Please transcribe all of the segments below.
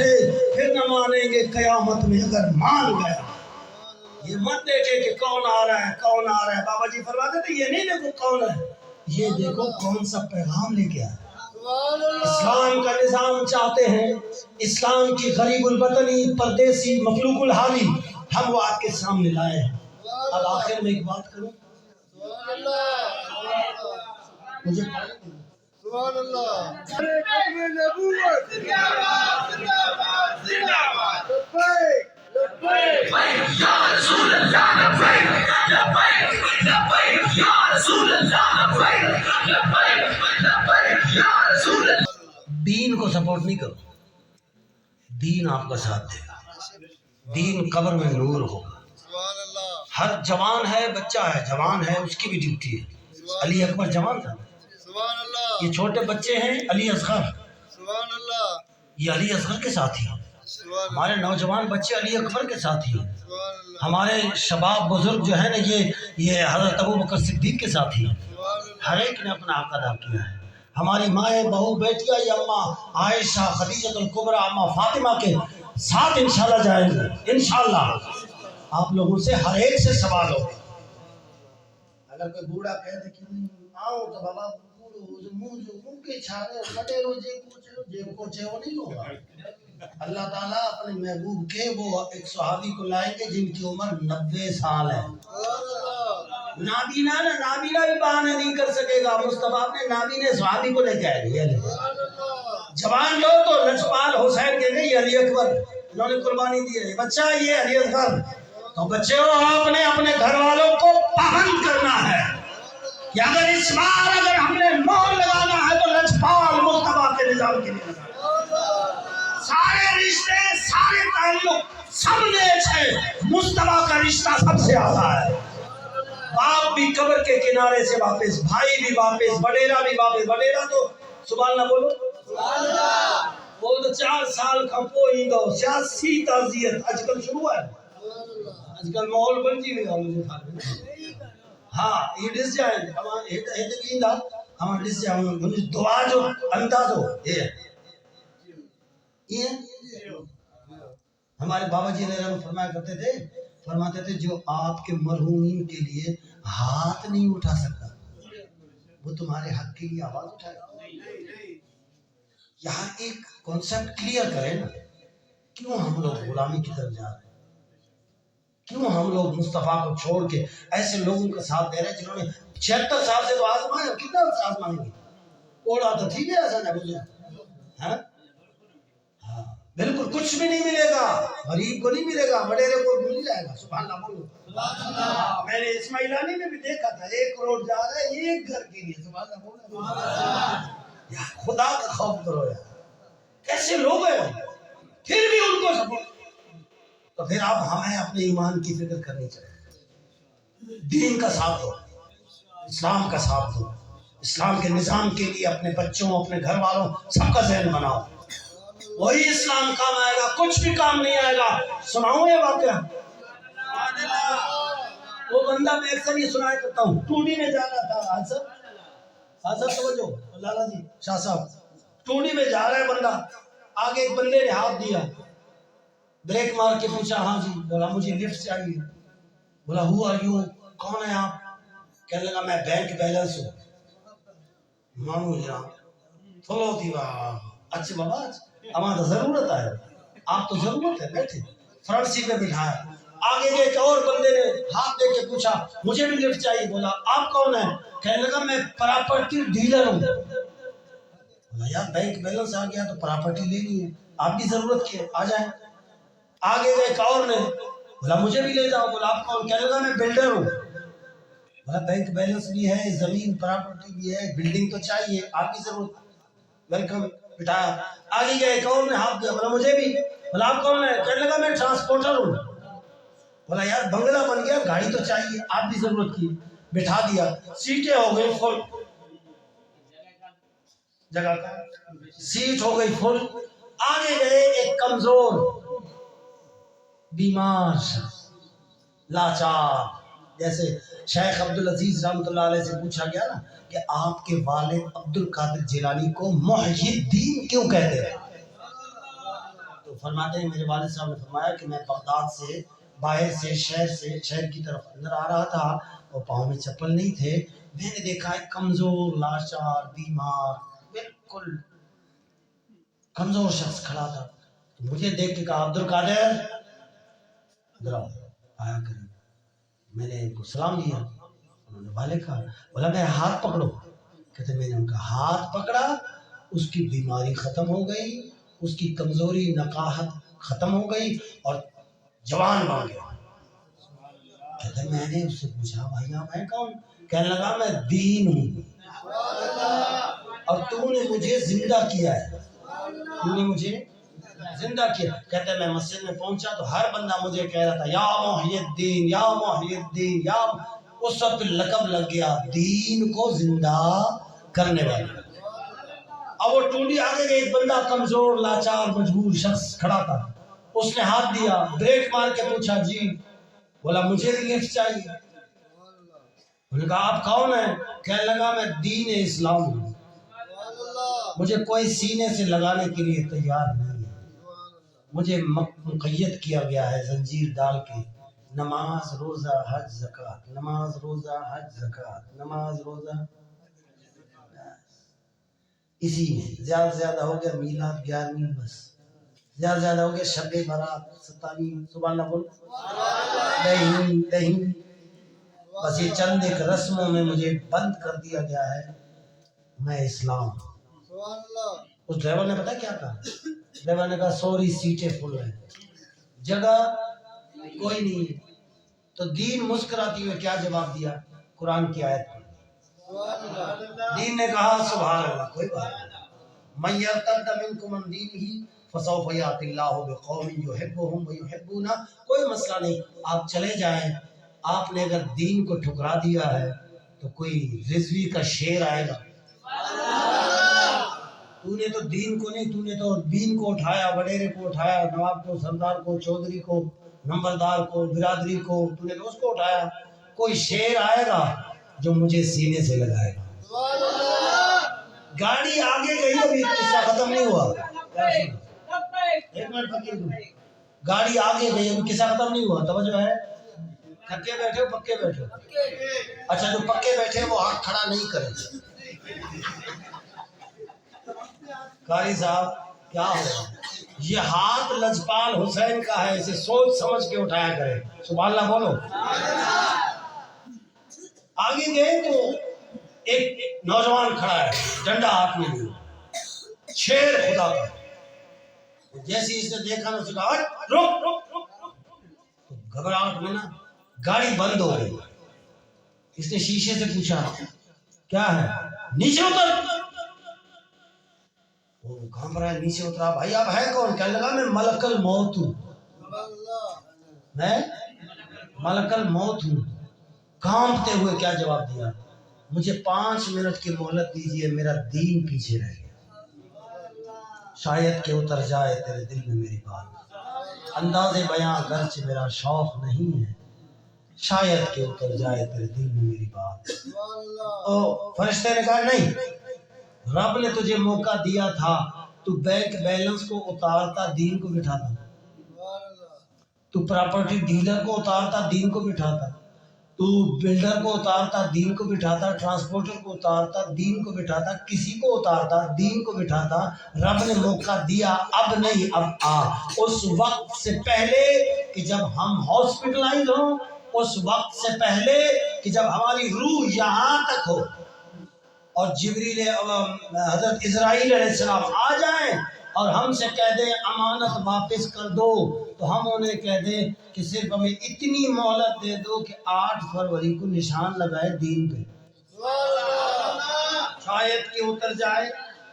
سے پھر نہ مانیں گے قیامت میں اگر مان گیا. یہ مت دیکھے کہ کون آ رہا ہے کون آ رہا ہے. بابا جی فرماتے تھے یہ نہیں دیکھو کون ہے, یہ دیکھو کون سا پیغام لے کے آیا. اسلام کا نظام چاہتے ہیں, اسلام کی غریب الوطنی پردیسی مخلوق الحالی ہم وہ آپ کے سامنے لائے ہیں. اب آخر میں ایک بات کروں, مجھے سبحان اللہ ختم نبوت دین کو سپورٹ نہیں کرو, دین آپ کا ساتھ دے گا, دین قبر میں نور ہوگا. سبحان اللہ ہر جوان ہے, بچہ ہے, جوان ہے, اس کی بھی ڈیوٹی ہے. علی اکبر جوان تھا, سبحان اللہ یہ چھوٹے بچے ہیں علی اصغر, سبحان اللہ یہ علی اصغر کے ساتھی ہیں. سبحان ہمارے نوجوان بچے علی اکبر کے ساتھی ہیں. اللہ ہمارے شباب بزرگ جو ہے نا یہ حضرت ابو بکر صدیق کے ساتھی ہیں. ہر ایک نے اپنا حق ادا کیا ہے. ہماری مائیں بہو بیٹیاں یہ اماں عائشہ خدیجہ الکبریٰ اماں فاطمہ کے ساتھ انشاءاللہ جائیں گے. انشاءاللہ آپ لوگوں سے ہر ایک سے سوال ہوگا. اگر کوئی بوڑھا کہہ دے کہ آؤ تو بابا منہ کے چھاڑے کٹے رو جے کوچے وہ نہیں ہوگا. اللہ تعالیٰ اپنے محبوب کے وہ ایک صحابی کو لائیں گے جن کی عمر 90 سال ہے. نابینا بھی بہانے نہیں کر سکے گا. مصطفیٰ نے نابینا صحابی کو لے کے آئے گے. جوان لوگ تو لجپال حسین کے نہیں علی اکبر, انہوں نے قربانی دی ہے. بچہ یہ علی اکبر, تو بچے ہو آپ نے اپنے گھر والوں کو پابند کرنا ہے کہ اگر اس بار اگر ہم نے مہر لگانا ہے تو لجپال مصطفیٰ کے نظام کے لیے سارے رشتے سارے تعلق سب نیچ ہے. مصطفیٰ کا رشتہ سب سے آدھا ہے. باپ بھی قبر کے کنارے سے واپس, بھائی بھی واپس, وڈیرا بھی واپس. وڈیرا تو سبحان اللہ بولو, وہ تو 4 سال کا پوئی دو سیاسی تعزیت آج کل شروع ہے. آج کل ماحول بن جی گا مجھے خالی. ہاں یہ ڈس جائیں ہم ڈس جائیں دعا جو انداز ہو یہ ہمارے بابا جی نے فرمایا کرتے تھے, فرماتے تھے جو آپ کے مرحومین کے لیے ہاتھ نہیں اٹھا سکتا وہ تمہارے حق کے لیے آواز اٹھائے. یہاں ایک کانسیپٹ کلیئر کریں نا, کیوں ہم لوگ غلامی کی طرف جا رہے ہیں, کیوں ہم لوگ مصطفیٰ کو چھوڑ کے ایسے لوگوں کا ساتھ دے رہے ہیں جنہوں نے 76 سال سے تو آزمایا, کتنا آزمائیں گے. اوڑا تو ٹھیک ہے ایسا نہ بولے, ہاں بالکل کچھ بھی نہیں ملے گا, غریب کو نہیں ملے گا, وڈیرے کو مل جائے گا. سبحان اللہ بولو. میں نے اسماعیلانی میں بھی دیکھا تھا 1 کروڑ جا رہا ہے ایک گھر کے لیے. سبحان اللہ بولو. یار خدا کا خوف کرو یار, کیسے لوگ ہیں پھر بھی ان کو سپورٹ. تو پھر آپ ہمیں اپنے ایمان کی فکر کرنی چاہیے. دین کا ساتھ دو, اسلام کا ساتھ دو, اسلام کے نظام کے لیے اپنے بچوں اپنے گھر والوں سب کا ذہن بناؤ. وہی اسلام کام آئے گا, کچھ بھی کام نہیں آئے گا. سناؤں یہ واقعہ, وہ بندہ میں اکثر یہ سنایا کرتا ہوں. ٹونڈی میں جانا تھا, حاضر سمجھو لالا جی شاہ صاحب, ٹونڈی میں جا رہا ہے بندہ, آگے ایک بندے نے ہاتھ دیا, بریک مار کے پوچھا ہاں جی, بولا مجھے لفٹ چاہیے. بولا ہو آر یو, کون ہے آپ؟ کہنے لگا میں بینک بیلنس ہوں. مانو جناب فلو تھی وہاں. اچھا بابا ہمارا ضرورت ہے, آپ تو ضرورت ہے, بیٹھے فرنٹ سیٹ پہ بٹھایا. آگے ایک اور بندے نے ہاتھ دے کے پوچھا مجھے بھی لفٹ چاہیے. بولا آپ کون ہیں؟ کہنے لگا میں پراپرٹی ڈیلر ہوں. بولا یار بینک بیلنس آ گیا تو پراپرٹی لینی ہے, آپ کی ضرورت کی ہے, آ جائیں. آگے ایک اور نے بولا مجھے بھی لے جاؤ. بولا آپ کون؟ کہنے لگا میں بلڈر ہوں. بولا بینک بیلنس بھی ہے, زمین پراپرٹی بھی ہے, بلڈنگ تو چاہیے, آپ کی ضرورت. ویلکم, بٹھایا. آگے گیا ایک اور نے ہاتھ دیا, بولا مجھے بھی. بولا آپ کون ہے؟ کہنے لگا میں ٹرانسپورٹر ہوں. بولا یار بنگلہ بن گیا, گاڑی تو چاہیے, آپ بھی ضرورت کی. بٹھا دیا, سیٹیں ہو گئی فل, جگہ کا سیٹ ہو گئی فل. آگے گئے ایک کمزور بیمار لاچار, جیسے شیخ عبدالعزیز رحمۃ اللہ علیہ سے پوچھا گیا نا کہ آپ کے والد عبد القادر جیلانی کو محی الدین کیوں کہتے ہیں؟ تو فرماتے ہیں میرے والد صاحب نے فرمایا کہ میں بغداد سے باہر سے شہر کی طرف اندر آ رہا تھا اور پاؤں میں چپل نہیں تھے. میں نے دیکھا ایک کمزور لاچار بیمار بالکل کمزور شخص کھڑا تھا. مجھے دیکھ کے کہا عبد القادر ادھر آؤ. آیا کریں. میں نے ان کو سلام دیا. انہوں نے والے کہا بولا میں ہاتھ پکڑو. کہتے میں نے ان کا ہاتھ پکڑا. اس کی بیماری ختم ہو گئی, اس کی کمزوری نقاہت ختم ہو گئی اور جوان بن گیا. کہتے میں نے اس سے پوچھا بھائی آپ ہیں کون؟ کہنے لگا میں دین ہوں اور تو نے مجھے زندہ کیا ہے. تو نے مجھے زندہ کیا. کہتے میں مسجد میں پہنچا تو ہر بندہ مجھے کہہ رہا تھا یا محی الدین یا محی الدین یا. اس وقت لقب لگ گیا دین کو زندہ کرنے والا. اب وہ ٹونڈی آگے گئی, ایک بندہ کمزور لاچار مجبور شخص کھڑا تھا. اس نے ہاتھ دیا, بریک مار کے پوچھا جی. بولا مجھے بھی لفٹ چاہیے. انہوں نے کہا آپ کون ہیں؟ کہنے لگا میں دین اسلام ہوں, مجھے کوئی سینے سے لگانے کے لیے تیار نہیں ہے. مجھے مقید کیا گیا ہے زنجیر ڈال کے, نماز روزہ حج زکات, نماز روزہ حج زکات, نماز روزہ. اسی میں زیادہ سے زیادہ ہو گیا میلاد 11ویں, بس زیادہ سے زیادہ ہو گیا شب برات 27. سبحان اللہ بول. نہیں بس یہ چند ایک رسموں میں مجھے بند کر دیا گیا ہے. میں اسلام. اس ڈرائیور نے پتا کیا کہا؟ ڈرائیور نے کہا سوری سیٹیں فل ہیں, جگہ کوئی نہیں ہے. تو دین مسکراتی ہوئے کیا جواب دیا؟ قرآن کی آیت. دین نے کہا سبحان اللہ کوئی بات نہیں. من یرتد منکم عن دینہ فسوف یأتی اللہ بقوم یحبهم ویحبونہ. کوئی مسئلہ نہیں, آپ چلے جائیں. آپ نے اگر دین کو ٹھکرا دیا ہے تو کوئی رضوی کا شیر آئے گا. تو نے تو دین کو نہیں, تو نے تو دین کو اٹھایا, وڈیرے کو اٹھایا, نواب کو, سردار کو, چودھری کو, نمبردار کو, برادری کو, تو نے تو اس کو اٹھایا. کوئی شیر آئے گا جو مجھے سینے سے لگائے گا. گاڑی آگے گئی, ابھی قصہ ختم نہیں ہوا. ایک منٹ فقیر کو, گاڑی آگے گئی, ابھی قصہ ختم نہیں ہوا. توجہ ہے. تھکے بیٹھے ہو پکے بیٹھے ہو؟ اچھا جو پکے بیٹھے وہ ہاتھ کھڑا نہیں کریں. قاری صاحب کیا ہو, یہ ہاتھ لجپال حسین کا ہے, اسے سوچ سمجھ کے اٹھایا کرے. سبحان اللہ بولو. آگے گئے تو ایک نوجوان کھڑا ہے, ڈنڈا ہاتھ میں لیا, شیر خدا کا. جیسے اس نے دیکھا نا اسے کہا رک رک رک. تو گھبراہٹ میں نا گاڑی بند ہو گئی. اس نے شیشے سے پوچھا کیا ہے؟ نیچے اتر. وہ کہاں پر ہے؟ نیچے اترا. بھائی آپ ہے کون؟ کہنے لگا میں ملک الموت ہوں. میں ملک الموت ہوں. کانپتے ہوئے کیا جواب دیا؟ مجھے 5 منٹ کی مہلت دیجیے, میرا دین پیچھے رہ گیا. شاید کہ اتر جائے تیرے دل میں میری بات. انداز بیاں گرچہ میرا شوق نہیں ہے, شاید کہ اتر جائے تیرے دل میں میری بات. او فرشتے نے کہا نہیں, رب نے تجھے موقع دیا تھا, تو بینک بیلنس کو اتارتا دین کو بٹھاتا, تو پراپرٹی ڈیلر کو اتارتا دین کو بٹھاتا, تو بلڈر کو اتارتا دین کو بٹھاتا, ٹرانسپورٹر کو اتارتا دین کو بٹھاتا, کسی کو اتارتا دین کو بٹھاتا. رب نے موقع دیا, اب نہیں اب آ. اس وقت سے پہلے کہ جب ہم ہاسپٹلائز ہوں, اس وقت سے پہلے کہ جب ہماری روح یہاں تک ہو اور جبریل حضرت اسرائیل علیہ السلام آ جائیں اور ہم سے کہہ دیں امانت واپس کر دو, تو ہم انہیں کہہ دیں کہ صرف ہمیں اتنی مہلت دے دو کہ 8 فروری کو نشان لگائے دین پہ. شاید کہ اتر جائے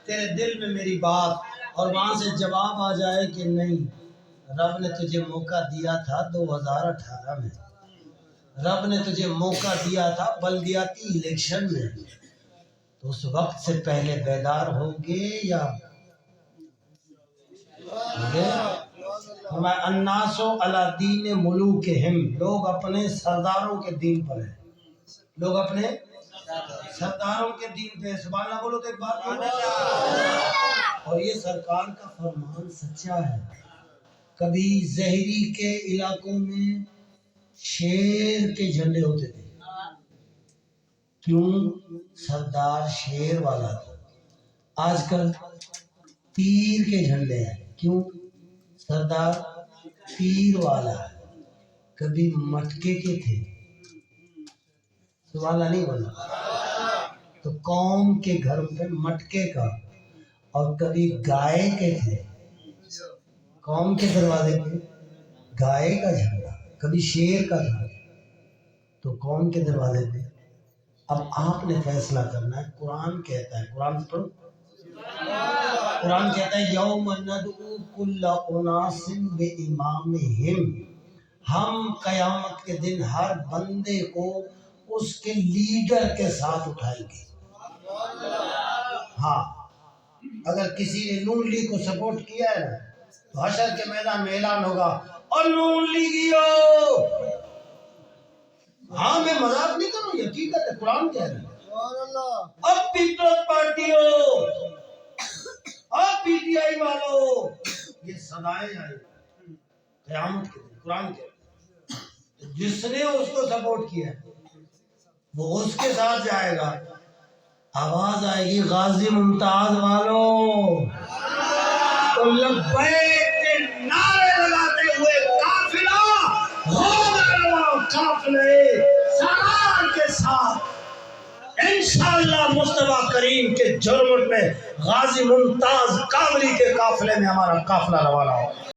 تیرے دل میں میری بات, اور وہاں سے جواب آ جائے کہ نہیں, رب نے تجھے موقع دیا تھا 2018 میں, رب نے تجھے موقع دیا تھا بلدیاتی الیکشن میں, تو اس وقت سے پہلے بیدار ہوگے یا ہمیں الناس علی دین ملوکہم, لوگ اپنے سرداروں کے دین پر ہیں, لوگ اپنے سرداروں کے دین پہ. سبحان اللہ بولو تو ایک بات بولو. اور یہ سرکار کا فرمان سچا ہے. کبھی زہری کے علاقوں میں شیر کے جھنڈے ہوتے تھے. کیوں؟ سردار شیر والا تھا. آج کل تیر کے جھنڈے ہیں. کیوں؟ سردار تیر والا ہے. کبھی مٹکے کے تھے. سبحان اللہ نہیں بولا تو قوم کے گھر پہ مٹکے کا، اور کبھی گائے کے تھے. قوم کے دروازے پہ گائے کا جھنڈا، کبھی شیر کا تھا تو قوم کے دروازے پہ. اب آپ نے فیصلہ کرنا ہے. قرآن کہتا ہے، قرآن پڑھو. قرآن کہتا ہے یوم ندعو کل اناس بامامہم، ہم قیامت کے دن ہر بندے کو اس کے لیڈر کے ساتھ اٹھائیں گے. ہاں، اگر کسی نے نون لیگ کو سپورٹ کیا ہے نا تو حشر کے میدان میں اعلان ہوگا اور نون لیگیو. ہاں میں مذاق نہیں کروں، یہ حقیقت ہے. قرآن کہہ رہا ہے. سبحان اللہ. اب پیپلز پارٹی ہو، اب پی ٹی آئی والو، یہ صدائیں آئی قیامت کے دن. قرآن کہہ رہا ہے جس نے اس کو سپورٹ کیا وہ اس کے ساتھ جائے گا. آواز آئے گی غازی ممتاز والو، تو لبیک کے نعرے لگاتے ہوئے قافلے سالار کے ساتھ انشاءاللہ مصطفیٰ کریم کے جرمٹ میں غازی ممتاز کاملی کے قافلے میں ہمارا قافلہ روانہ ہو.